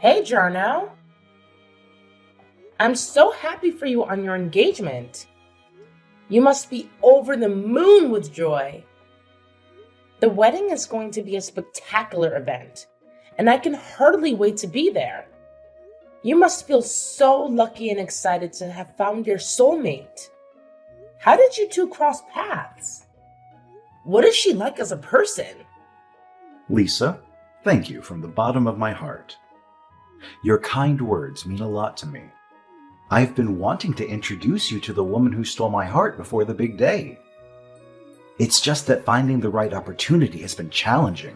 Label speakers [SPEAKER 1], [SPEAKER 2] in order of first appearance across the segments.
[SPEAKER 1] Hey, Jarno. I'm so happy for you on your engagement. You must be over the moon with joy. The wedding is going to be a spectacular event, and I can hardly wait to be there. You must feel so lucky and excited to have found your soulmate. How did you two cross paths? What is she like as a person?
[SPEAKER 2] Lisa, thank you from the bottom of my heart. Your kind words mean a lot to me. I've been wanting to introduce you to the woman who stole my heart before the big day. It's just that finding the right opportunity has been challenging.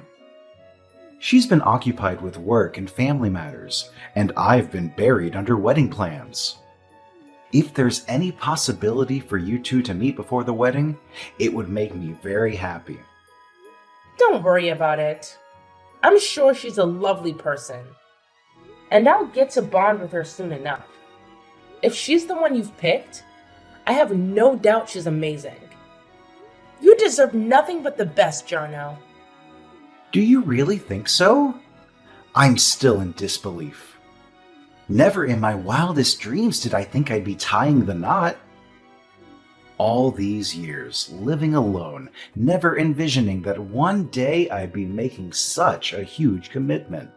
[SPEAKER 2] She's been occupied with work and family matters, and I've been buried under wedding plans. If there's any possibility for you two to meet before the wedding, it would make me very happy.
[SPEAKER 1] Don't worry about it. I'm sure she's a lovely person, and I'll get to bond with her soon enough. If she's the one you've picked, I have no doubt she's amazing. You deserve nothing but the best, Jarno.
[SPEAKER 2] Do you really think so? I'm still in disbelief. Never in my wildest dreams did I think I'd be tying the knot. All these years, living alone, never envisioning that one day I'd be making such a huge commitment.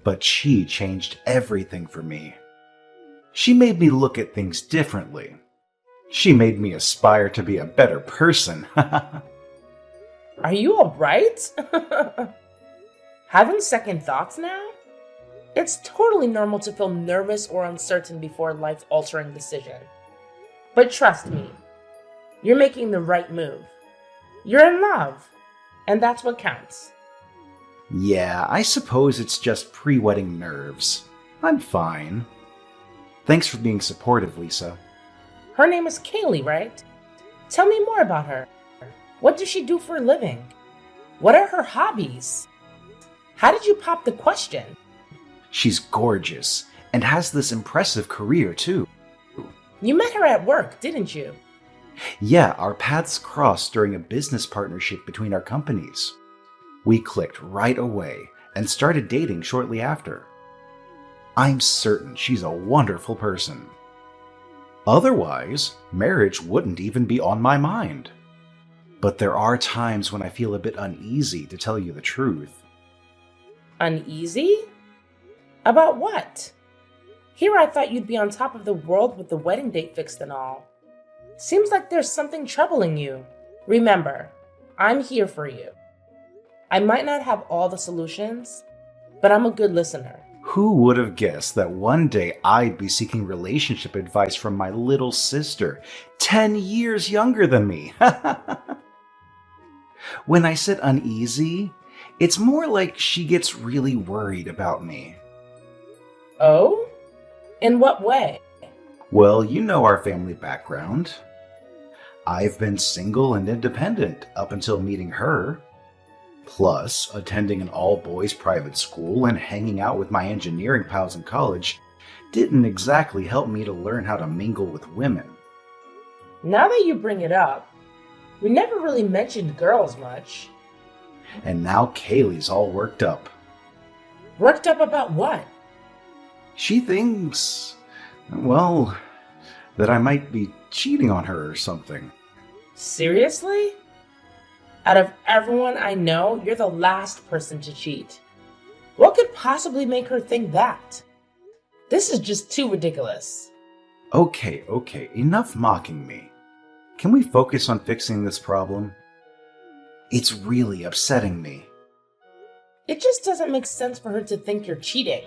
[SPEAKER 2] But she changed everything for me. She made me look at things differently. She made me aspire to be a better person.
[SPEAKER 1] Are you alright? Having second thoughts now? It's totally normal to feel nervous or uncertain before a life-altering decision. But trust me, you're making the right move. You're in love, and that's what counts.
[SPEAKER 2] Yeah, I suppose it's just pre-wedding nerves. I'm fine. Thanks for being supportive, Lisa.
[SPEAKER 1] Her name is Kaylee, right? Tell me more about her. What does she do for a living? What are her hobbies? How did you pop the question?
[SPEAKER 2] She's gorgeous, and has this impressive career, too.
[SPEAKER 1] You met her at work, didn't you?
[SPEAKER 2] Yeah, our paths crossed during a business partnership between our companies. We clicked right away and started dating shortly after. I'm certain she's a wonderful person. Otherwise, marriage wouldn't even be on my mind. But there are times when I feel a bit uneasy, to tell you the truth.
[SPEAKER 1] Uneasy? About what? Here I thought you'd be on top of the world with the wedding date fixed and all. Seems like there's something troubling you. Remember, I'm here for you. I might not have all the solutions, but I'm a good listener.
[SPEAKER 2] Who would have guessed that one day I'd be seeking relationship advice from my little sister, 10 years younger than me? When I said uneasy, it's more like she gets really worried about me.
[SPEAKER 1] Oh? In what way?
[SPEAKER 2] Well, you know our family background. I've been single and independent up until meeting her. Plus, attending an all-boys private school and hanging out with my engineering pals in college didn't exactly help me to learn how to mingle with women.
[SPEAKER 1] Now that you bring it up, we never really mentioned girls much.
[SPEAKER 2] And now Kaylee's all worked up.
[SPEAKER 1] Worked up about what?
[SPEAKER 2] She thinks, well, that I might be cheating on her or something.
[SPEAKER 1] Seriously? Out of everyone I know, you're the last person to cheat. What could possibly make her think that? This is just too ridiculous.
[SPEAKER 2] Okay, enough mocking me. Can we focus on fixing this problem? It's really upsetting me.
[SPEAKER 1] It just doesn't make sense for her to think you're cheating.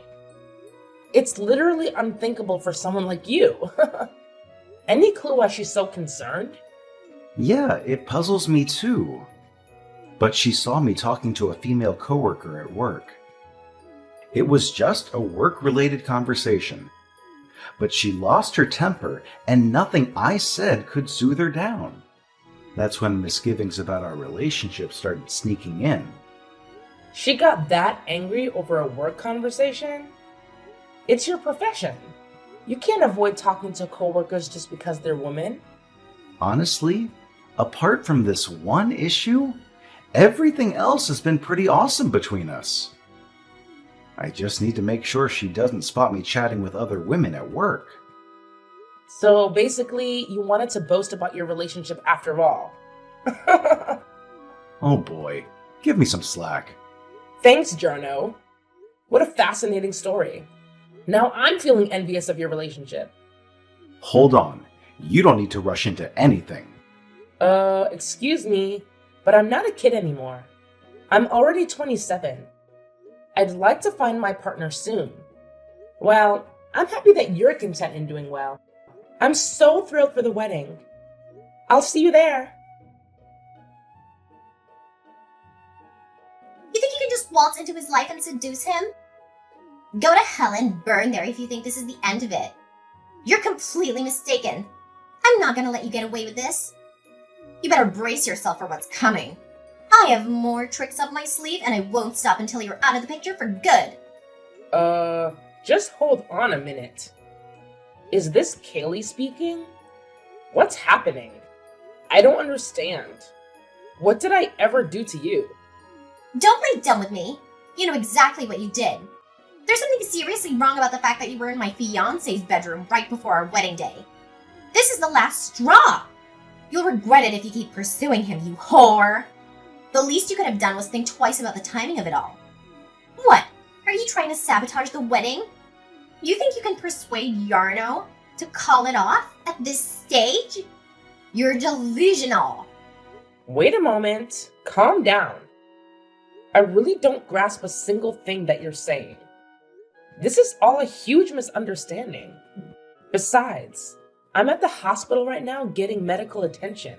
[SPEAKER 1] It's literally unthinkable for someone like you. Any clue why she's so concerned?
[SPEAKER 2] Yeah, it puzzles me too. But she saw me talking to a female coworker at work. It was just a work-related conversation. But she lost her temper, and nothing I said could soothe her down. That's when misgivings about our relationship started sneaking in.
[SPEAKER 1] She got that angry over a work conversation? It's your profession. You can't avoid talking to coworkers just because they're women.
[SPEAKER 2] Honestly, apart from this one issue, everything else has been pretty awesome between us. I just need to make sure she doesn't spot me chatting with other women at work.
[SPEAKER 1] So basically, you wanted to boast about your relationship after all.
[SPEAKER 2] Oh boy, give me some slack.
[SPEAKER 1] Thanks, Jarno. What a fascinating story. Now I'm feeling envious of your relationship.
[SPEAKER 2] Hold on, you don't need to rush into anything.
[SPEAKER 1] Excuse me, but I'm not a kid anymore. I'm already 27. I'd like to find my partner soon. Well, I'm happy that you're content and doing well. I'm so thrilled for the wedding. I'll see you there.
[SPEAKER 3] You think you can just waltz into his life and seduce him? Go to hell and burn there if you think this is the end of it. You're completely mistaken. I'm not gonna let you get away with this. You better brace yourself for what's coming. I have more tricks up my sleeve, and I won't stop until you're out of the picture for good.
[SPEAKER 1] Just hold on a minute. Is this Kaylee speaking? What's happening? I don't understand. What did I ever do to you?
[SPEAKER 3] Don't play dumb with me. You know exactly what you did. There's something seriously wrong about the fact that you were in my fiancé's bedroom right before our wedding day. This is the last straw. You'll regret it if you keep pursuing him, you whore. The least you could have done was think twice about the timing of it all. What? Are you trying to sabotage the wedding? You think you can persuade Jarno to call it off at this stage? You're delusional.
[SPEAKER 1] Wait a moment. Calm down. I really don't grasp a single thing that you're saying. This is all a huge misunderstanding. Besides, I'm at the hospital right now getting medical attention.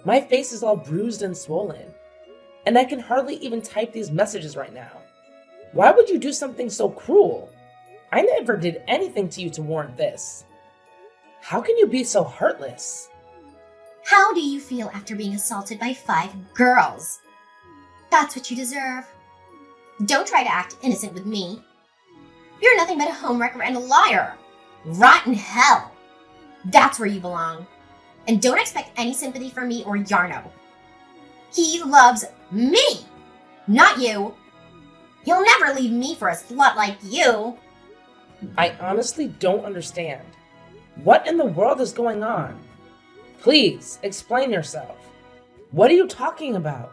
[SPEAKER 1] My face is all bruised and swollen, and I can hardly even type these messages right now. Why would you do something so cruel? I never did anything to you to warrant this. How can you be so heartless?
[SPEAKER 3] How do you feel after being assaulted by 5 girls? That's what you deserve. Don't try to act innocent with me. You're nothing but a homewrecker and a liar. Rot in hell. That's where you belong. And don't expect any sympathy from me or Jarno. He loves me, not you. You'll never leave me for a slut like you.
[SPEAKER 1] I honestly don't understand. What in the world is going on? Please, explain yourself. What are you talking about?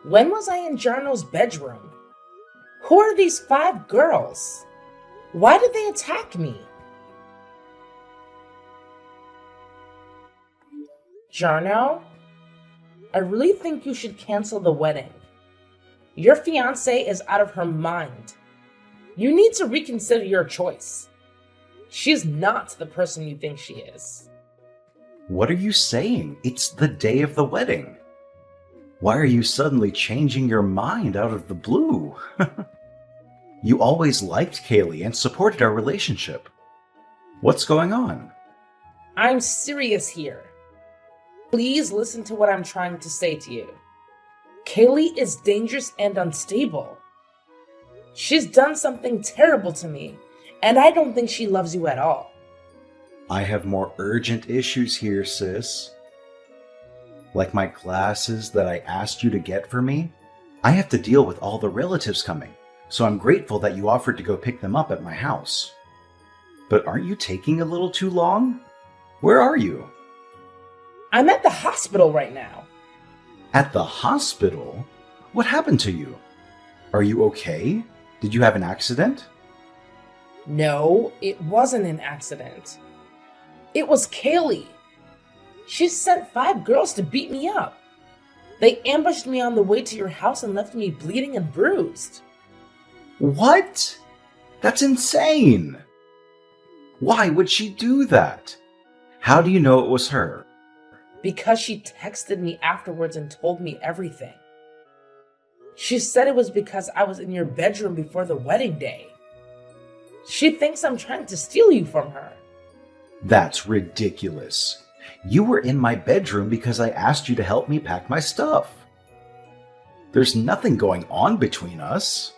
[SPEAKER 1] When was I in Jarno's bedroom? Who are these 5 girls? Why did they attack me? Jarno, I really think you should cancel the wedding. Your fiancée is out of her mind. You need to reconsider your choice. She's not the person you think she is.
[SPEAKER 2] What are you saying? It's the day of the wedding. Why are you suddenly changing your mind out of the blue? You always liked Kaylee and supported our relationship. What's going on?
[SPEAKER 1] I'm serious here. Please listen to what I'm trying to say to you. Kaylee is dangerous and unstable. She's done something terrible to me, and I don't think she loves you at all.
[SPEAKER 2] I have more urgent issues here, sis. Like my glasses that I asked you to get for me. I have to deal with all the relatives coming, so I'm grateful that you offered to go pick them up at my house. But aren't you taking a little too long? Where are you?
[SPEAKER 1] I'm at the hospital right now.
[SPEAKER 2] At the hospital? What happened to you? Are you okay? Did you have an accident?
[SPEAKER 1] No, it wasn't an accident. It was Kaylee. She sent 5 girls to beat me up. They ambushed me on the way to your house and left me bleeding and bruised.
[SPEAKER 2] What? That's insane! Why would she do that? How do you know it was her?
[SPEAKER 1] Because she texted me afterwards and told me everything. She said it was because I was in your bedroom before the wedding day. She thinks I'm trying to steal you from her.
[SPEAKER 2] That's ridiculous. You were in my bedroom because I asked you to help me pack my stuff. There's nothing going on between us.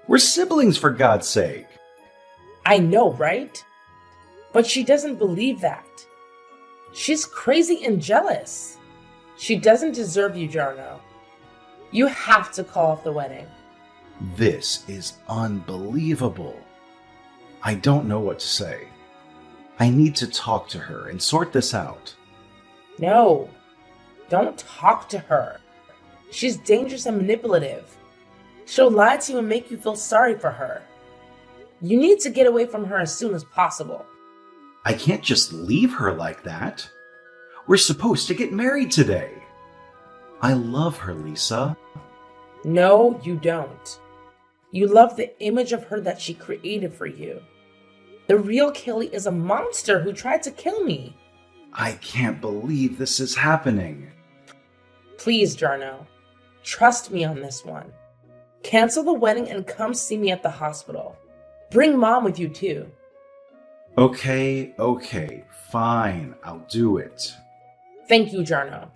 [SPEAKER 2] We're siblings, for God's sake.
[SPEAKER 1] I know, right? But she doesn't believe that. She's crazy and jealous. She doesn't deserve you, Jarno. You have to call off the wedding.
[SPEAKER 2] This is unbelievable. I don't know what to say. I need to talk to her and sort this out.
[SPEAKER 1] No, don't talk to her. She's dangerous and manipulative. She'll lie to you and make you feel sorry for her. You need to get away from her as soon as possible.
[SPEAKER 2] I can't just leave her like that. We're supposed to get married today. I love her, Lisa.
[SPEAKER 1] No, you don't. You love the image of her that she created for you. The real Kelly is a monster who tried to kill me.
[SPEAKER 2] I can't believe this is happening.
[SPEAKER 1] Please, Jarno, trust me on this one. Cancel the wedding and come see me at the hospital. Bring Mom with you too.
[SPEAKER 2] Okay, fine, I'll do it.
[SPEAKER 1] Thank you, Jarno.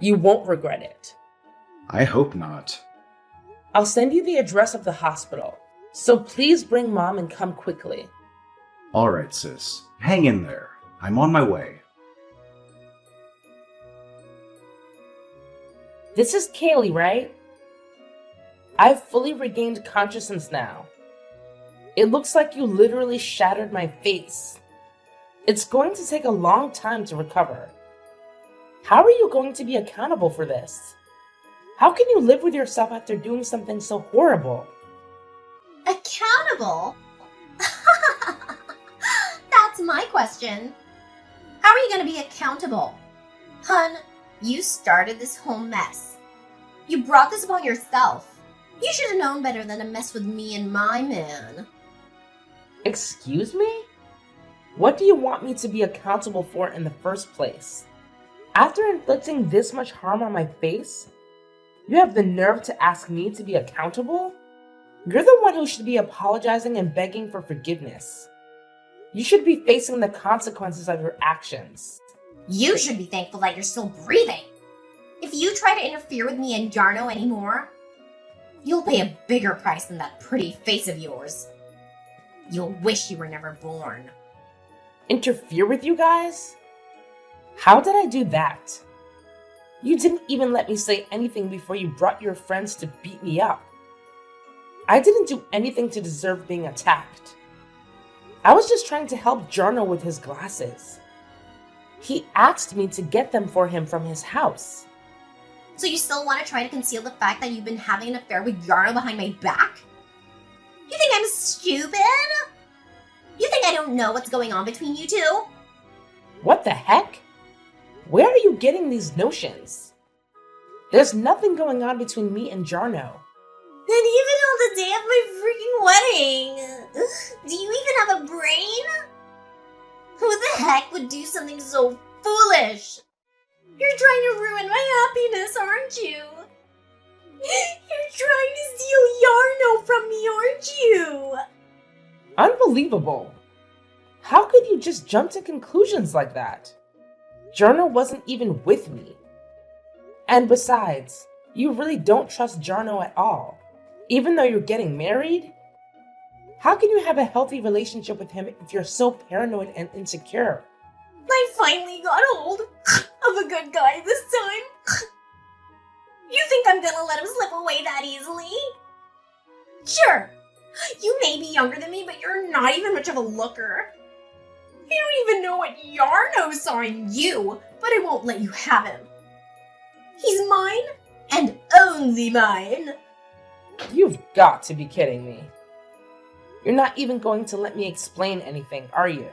[SPEAKER 1] You won't regret it.
[SPEAKER 2] I hope not.
[SPEAKER 1] I'll send you the address of the hospital, so please bring Mom and come quickly.
[SPEAKER 2] All right, sis. Hang in there. I'm on my way.
[SPEAKER 1] This is Kaylee, right? I've fully regained consciousness now. It looks like you literally shattered my face. It's going to take a long time to recover. How are you going to be accountable for this? How can you live with yourself after doing something so horrible?
[SPEAKER 3] Accountable? That's my question. How are you going to be accountable? Hun, you started this whole mess. You brought this upon yourself. You should have known better than to mess with me and my man.
[SPEAKER 1] Excuse me? What do you want me to be accountable for in the first place? After inflicting this much harm on my face, you have the nerve to ask me to be accountable? You're the one who should be apologizing and begging for forgiveness. You should be facing the consequences of your actions.
[SPEAKER 3] You should be thankful that you're still breathing. If you try to interfere with me and Jarno anymore, you'll pay a bigger price than that pretty face of yours. You'll wish you were never born.
[SPEAKER 1] Interfere with you guys? How did I do that? You didn't even let me say anything before you brought your friends to beat me up. I didn't do anything to deserve being attacked. I was just trying to help Jarno with his glasses. He asked me to get them for him from his house.
[SPEAKER 3] So you still want to try to conceal the fact that you've been having an affair with Jarno behind my back? You think I'm stupid? You think I don't know what's going on between you two?
[SPEAKER 1] What the heck? Where are you getting these notions? There's nothing going on between me and Jarno.
[SPEAKER 3] And even on the day of my freaking wedding, do you even have a brain? Who the heck would do something so foolish? You're trying to ruin my happiness, aren't you? You're trying to steal Jarno from me, aren't you?
[SPEAKER 1] Unbelievable. How could you just jump to conclusions like that? Jarno wasn't even with me. And besides, you really don't trust Jarno at all, even though you're getting married? How can you have a healthy relationship with him if you're so paranoid and insecure?
[SPEAKER 3] I finally got hold of a good guy this time. You think I'm gonna let him slip away that easily? Sure, you may be younger than me, but you're not even much of a looker. I don't even know what Jarno saw in you, but I won't let you have him. He's mine, and only mine.
[SPEAKER 1] You've got to be kidding me. You're not even going to let me explain anything, are you?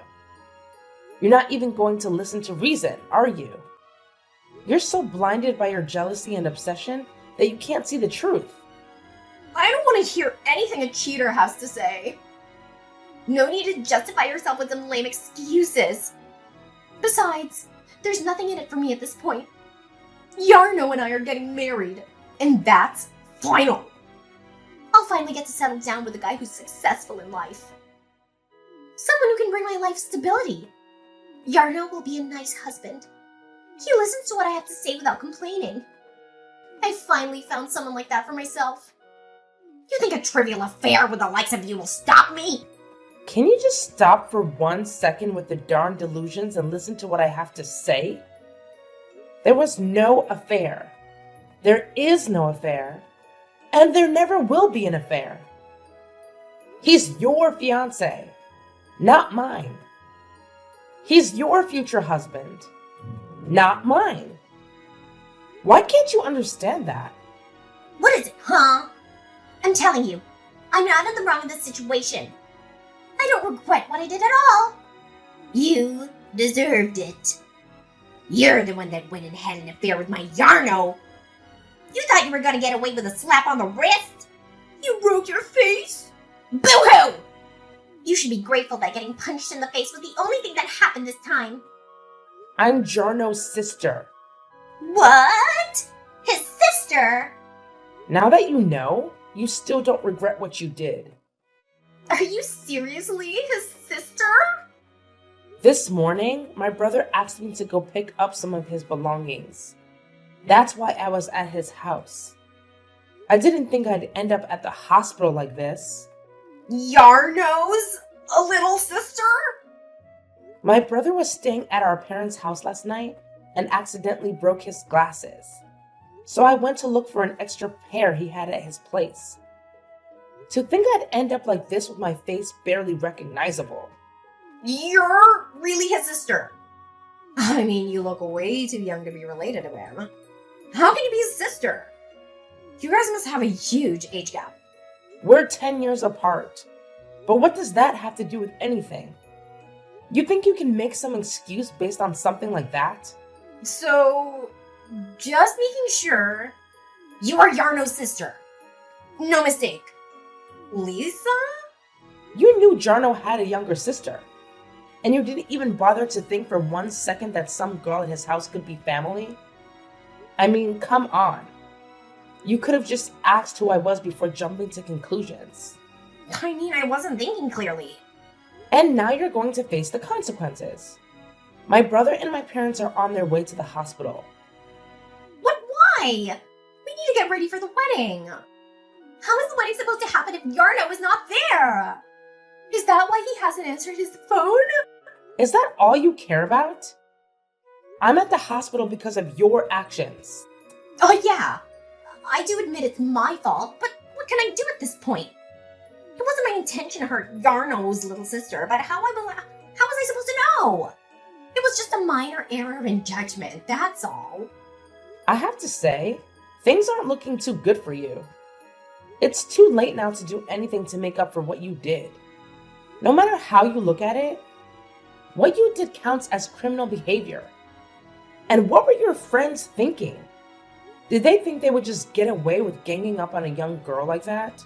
[SPEAKER 1] You're not even going to listen to reason, are you? You're so blinded by your jealousy and obsession that you can't see the truth.
[SPEAKER 3] I don't want to hear anything a cheater has to say. No need to justify yourself with some lame excuses. Besides, there's nothing in it for me at this point. Jarno and I are getting married, and that's final. I'll finally get to settle down with a guy who's successful in life. Someone who can bring my life stability. Jarno will be a nice husband. He listens to what I have to say without complaining. I finally found someone like that for myself. You think a trivial affair with the likes of you will stop me?
[SPEAKER 1] Can you just stop for 1 second with the darn delusions and listen to what I have to say? There was no affair. There is no affair. And there never will be an affair. He's your fiancé, not mine. He's your future husband, not mine. Why can't you understand that?
[SPEAKER 3] What is it, huh? I'm telling you, I'm not in the wrong in this situation. I don't regret what I did at all. You deserved it. You're the one that went and had an affair with my Yarno. You thought you were gonna get away with a slap on the wrist? You broke your face? Boo-hoo! You should be grateful that getting punched in the face was the only thing that happened this time.
[SPEAKER 1] I'm Jarno's sister.
[SPEAKER 3] What? His sister?
[SPEAKER 1] Now that you know, you still don't regret what you did.
[SPEAKER 3] Are you seriously his sister?
[SPEAKER 1] This morning, my brother asked me to go pick up some of his belongings. That's why I was at his house. I didn't think I'd end up at the hospital like this.
[SPEAKER 3] Yarno's a little sister?
[SPEAKER 1] My brother was staying at our parents' house last night and accidentally broke his glasses. So I went to look for an extra pair he had at his place. To think I'd end up like this with my face barely recognizable.
[SPEAKER 3] You're really his sister. I mean, you look way too young to be related to him. How can you be his sister? You guys must have a huge age gap.
[SPEAKER 1] We're 10 years apart. But what does that have to do with anything? You think you can make some excuse based on something like that?
[SPEAKER 3] So, just making sure, you are Yarno's sister. No mistake. Lisa?
[SPEAKER 1] You knew Jarno had a younger sister. And you didn't even bother to think for 1 second that some girl at his house could be family? I mean, come on. You could have just asked who I was before jumping to conclusions.
[SPEAKER 3] I mean, I wasn't thinking clearly.
[SPEAKER 1] And now you're going to face the consequences. My brother and my parents are on their way to the hospital.
[SPEAKER 3] But why? We need to get ready for the wedding. How is the wedding supposed to happen if Yarno is not there? Is that why he hasn't answered his phone?
[SPEAKER 1] Is that all you care about? I'm at the hospital because of your actions.
[SPEAKER 3] Oh yeah, I do admit it's my fault, but what can I do at this point? It wasn't my intention to hurt Yarno's little sister, but how was I supposed to know? It was just a minor error in judgment, that's all.
[SPEAKER 1] I have to say, things aren't looking too good for you. It's too late now to do anything to make up for what you did. No matter how you look at it, what you did counts as criminal behavior. And what were your friends thinking? Did they think they would just get away with ganging up on a young girl like that?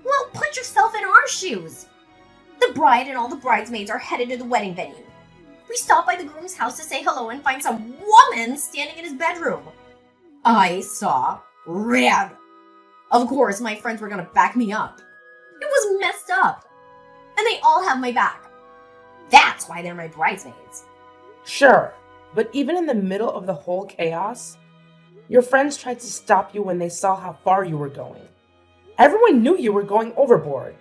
[SPEAKER 3] Well, put yourself in our shoes. The bride and all the bridesmaids are headed to the wedding venue. We stop by the groom's house to say hello and find some woman standing in his bedroom. I saw red. Of course, my friends were gonna back me up. It was messed up. And they all have my back. That's why they're my bridesmaids.
[SPEAKER 1] Sure, but even in the middle of the whole chaos, your friends tried to stop you when they saw how far you were going. Everyone knew you were going overboard.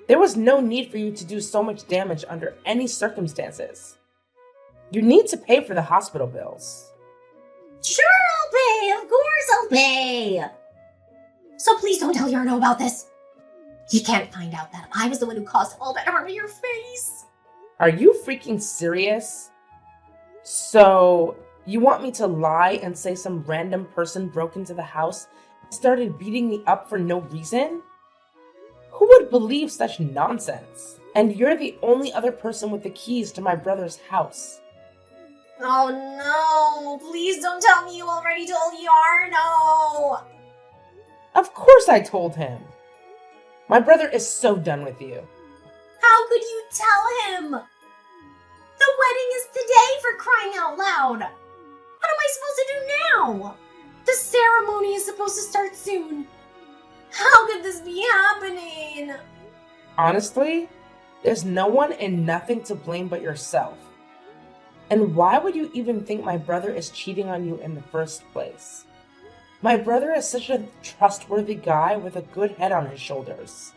[SPEAKER 1] There was no need for you to do so much damage under any circumstances. You need to pay for the hospital bills.
[SPEAKER 3] Sure, I'll pay. Of course I'll pay. So please don't tell Yarno about this. He can't find out that I was the one who caused all that harm to your face.
[SPEAKER 1] Are you freaking serious? So, you want me to lie and say some random person broke into the house and started beating me up for no reason? Who would believe such nonsense? And you're the only other person with the keys to my brother's house.
[SPEAKER 3] Oh no, please don't tell me you already told Yarno.
[SPEAKER 1] Of course I told him. My brother is so done with you.
[SPEAKER 3] How could you tell him? The wedding is today, for crying out loud. What am I supposed to do now? The ceremony is supposed to start soon. How could this be happening?
[SPEAKER 1] Honestly, there's no one and nothing to blame but yourself. And why would you even think my brother is cheating on you in the first place? My brother is such a trustworthy guy with a good head on his shoulders.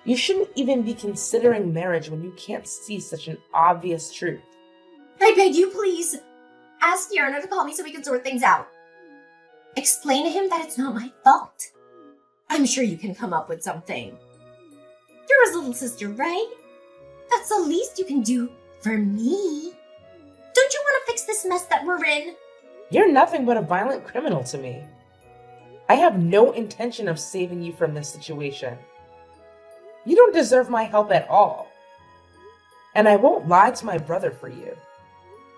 [SPEAKER 1] You shouldn't even be considering marriage when you can't see such an obvious truth.
[SPEAKER 3] I beg you, please. Ask Yarno to call me so we can sort things out. Explain to him that it's not my fault. I'm sure you can come up with something. You're his little sister, right? That's the least you can do for me. Don't you want to fix this mess that we're in?
[SPEAKER 1] You're nothing but a violent criminal to me. I have no intention of saving you from this situation. You don't deserve my help at all. And I won't lie to my brother for you.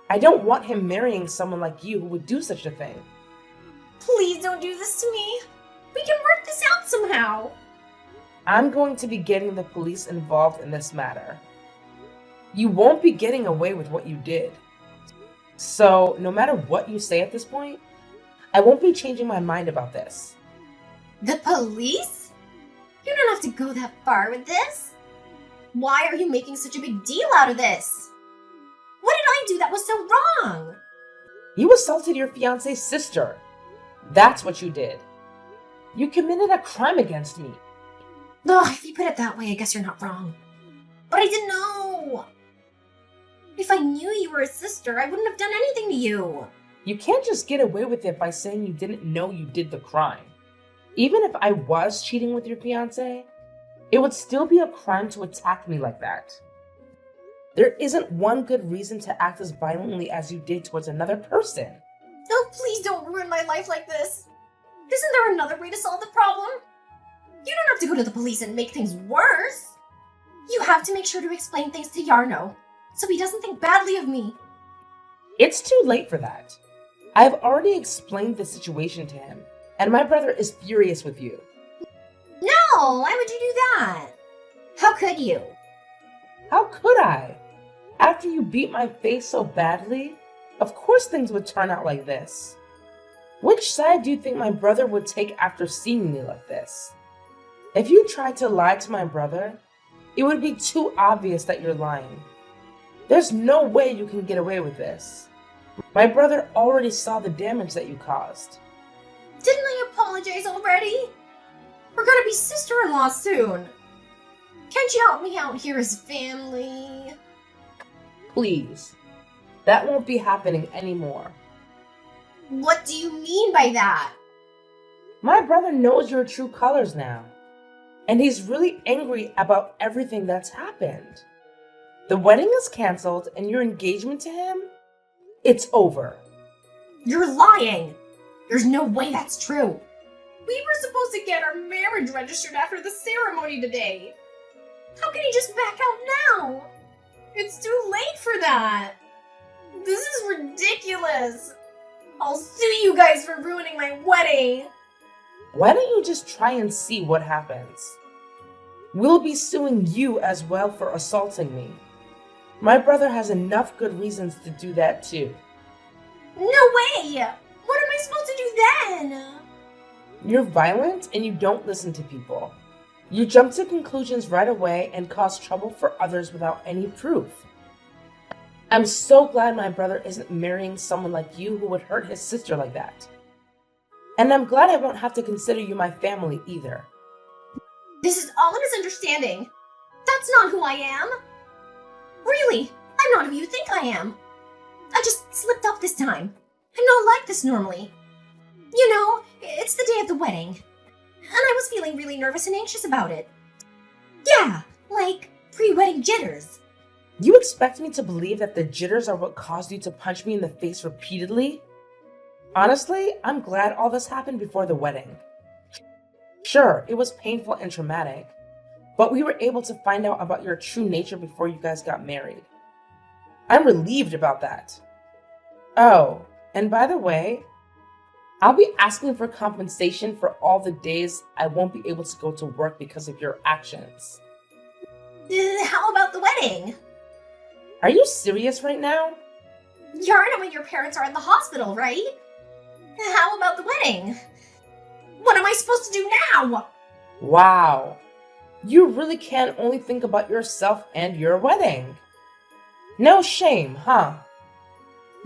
[SPEAKER 1] I don't want him marrying someone like you who would do such a thing.
[SPEAKER 3] Please don't do this to me. We can work this out somehow.
[SPEAKER 1] I'm going to be getting the police involved in this matter. You won't be getting away with what you did. So, no matter what you say at this point, I won't be changing my mind about this.
[SPEAKER 3] The police? You don't have to go that far with this. Why are you making such a big deal out of this? What did I do that was so wrong?
[SPEAKER 1] You assaulted your fiance's sister. That's what you did. You committed a crime against me.
[SPEAKER 3] Ugh, if you put it that way, I guess you're not wrong. But I didn't know. If I knew you were a sister, I wouldn't have done anything to you.
[SPEAKER 1] You can't just get away with it by saying you didn't know you did the crime. Even if I was cheating with your fiance, it would still be a crime to attack me like that. There isn't one good reason to act as violently as you did towards another person.
[SPEAKER 3] Oh, please don't ruin my life like this. Isn't there another way to solve the problem? You don't have to go to the police and make things worse. You have to make sure to explain things to Yarno, so he doesn't think badly of me.
[SPEAKER 1] It's too late for that. I've already explained the situation to him, and my brother is furious with you.
[SPEAKER 3] No, why would you do that? How could you?
[SPEAKER 1] How could I? After you beat my face so badly, of course things would turn out like this. Which side do you think my brother would take after seeing me like this? If you tried to lie to my brother, it would be too obvious that you're lying. There's no way you can get away with this. My brother already saw the damage that you caused.
[SPEAKER 3] Didn't I apologize already? We're gonna be sister-in-law soon. Can't you help me out here as family?
[SPEAKER 1] Please. That won't be happening anymore.
[SPEAKER 3] What do you mean by that?
[SPEAKER 1] My brother knows your true colors now. And he's really angry about everything that's happened. The wedding is canceled and your engagement to him, it's over.
[SPEAKER 3] You're lying! There's no way that's true. We were supposed to get our marriage registered after the ceremony today. How can he just back out now? It's too late for that. This is ridiculous. I'll sue you guys for ruining my wedding.
[SPEAKER 1] Why don't you just try and see what happens? We'll be suing you as well for assaulting me. My brother has enough good reasons to do that too.
[SPEAKER 3] No way! What am I supposed to do then?
[SPEAKER 1] You're violent and you don't listen to people. You jump to conclusions right away and cause trouble for others without any proof. I'm so glad my brother isn't marrying someone like you who would hurt his sister like that. And I'm glad I won't have to consider you my family either.
[SPEAKER 3] This is all a misunderstanding. That's not who I am. Really, I'm not who you think I am. I just slipped up this time. I'm not like this normally. You know, it's the day of the wedding. And I was feeling really nervous and anxious about it. Yeah, like pre-wedding jitters.
[SPEAKER 1] You expect me to believe that the jitters are what caused you to punch me in the face repeatedly? Honestly, I'm glad all this happened before the wedding. Sure, it was painful and traumatic, but we were able to find out about your true nature before you guys got married. I'm relieved about that. Oh, and by the way, I'll be asking for compensation for all the days I won't be able to go to work because of your actions.
[SPEAKER 3] How about the wedding?
[SPEAKER 1] Are you serious right now?
[SPEAKER 3] Yarno and your parents are in the hospital, right? How about the wedding? What am I supposed to do now?
[SPEAKER 1] Wow. You really can only think about yourself and your wedding. No shame, huh?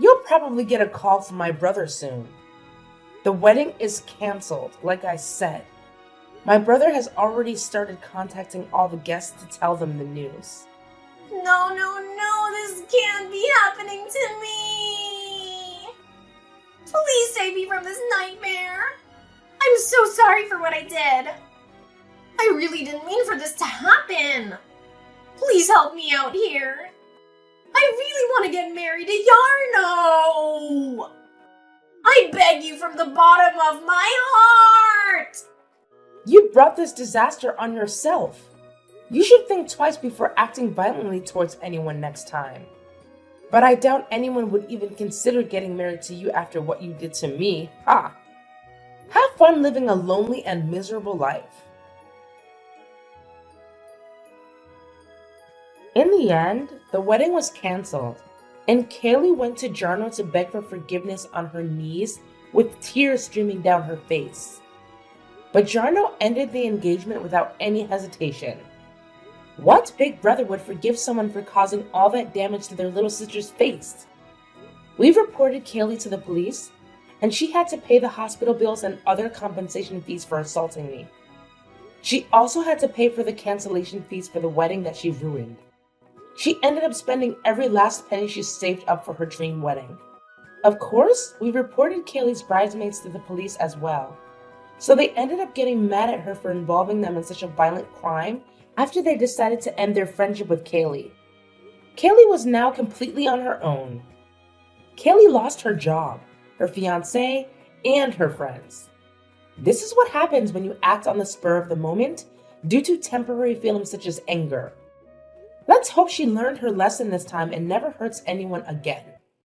[SPEAKER 1] You'll probably get a call from my brother soon. The wedding is canceled, like I said. My brother has already started contacting all the guests to tell them the news.
[SPEAKER 3] No, this can't be happening to me. Please save me from this nightmare. I'm so sorry for what I did. I really didn't mean for this to happen. Please help me out here. I really want to get married to Yarno. I beg you from the bottom of my heart.
[SPEAKER 1] You brought this disaster on yourself. You should think twice before acting violently towards anyone next time. But I doubt anyone would even consider getting married to you after what you did to me. Ha! Have fun living a lonely and miserable life. In the end, the wedding was canceled, and Kaylee went to Jarno to beg for forgiveness on her knees with tears streaming down her face. But Jarno ended the engagement without any hesitation. What big brother would forgive someone for causing all that damage to their little sister's face? We've reported Kaylee to the police, and she had to pay the hospital bills and other compensation fees for assaulting me. She also had to pay for the cancellation fees for the wedding that she ruined. She ended up spending every last penny she saved up for her dream wedding. Of course, we reported Kaylee's bridesmaids to the police as well, so they ended up getting mad at her for involving them in such a violent crime after they decided to end their friendship with Kaylee. Kaylee was now completely on her own. Kaylee lost her job, her fiancé, and her friends. This is what happens when you act on the spur of the moment due to temporary feelings such as anger. Let's hope she learned her lesson this time and never hurts anyone again.